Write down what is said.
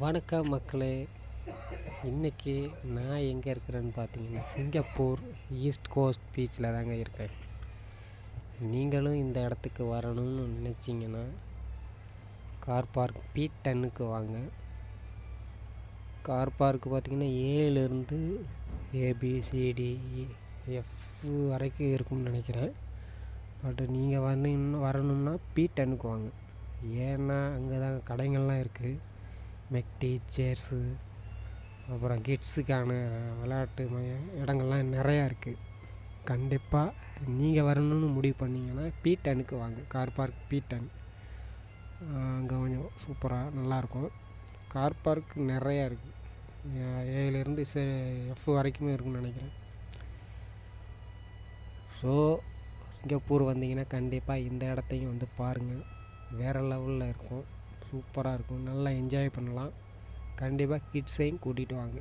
வணக்கம் மக்களே. இன்றைக்கி நான் எங்கே இருக்கிறேன்னு பார்த்தீங்கன்னா சிங்கப்பூர் ஈஸ்ட் கோஸ்ட் பீச்சில் தாங்க இருக்கேன். நீங்களும் இந்த இடத்துக்கு வரணும்னு நினச்சிங்கன்னா கார் பார்க் P10க்கு வாங்க. கார் பார்க் பார்த்திங்கன்னா ஏலேருந்து ABCDEF வரைக்கும் இருக்கும்னு நினைக்கிறேன். பட் நீங்கள் வரணும்னா P10க்கு வாங்க. ஏன்னா அங்கே தான் கடைகள்லாம் இருக்குது. மெக்டி சேர்ஸு, அப்புறம் கிட்ஸுக்கான விளையாட்டு இடங்கள்லாம் நிறையா இருக்குது. கண்டிப்பாக நீங்கள் வரணும்னு முடிவு பண்ணிங்கன்னா P10க்கு வாங்க. கார் பார்க் P10 அங்கே கொஞ்சம் சூப்பராக நல்லாயிருக்கும். கார் பார்க் நிறையா இருக்குது. ஏலேருந்து F வரைக்குமே இருக்குன்னு நினைக்கிறேன். ஸோ சிங்கப்பூர் வந்தீங்கன்னா கண்டிப்பாக இந்த இடத்தையும் வந்து பாருங்கள். வேறு லெவலில் இருக்கும், சூப்பராக இருக்கும், நல்லா என்ஜாய் பண்ணலாம். கண்டிப்பாக கிட்ஸையும் கூட்டிகிட்டு வாங்க.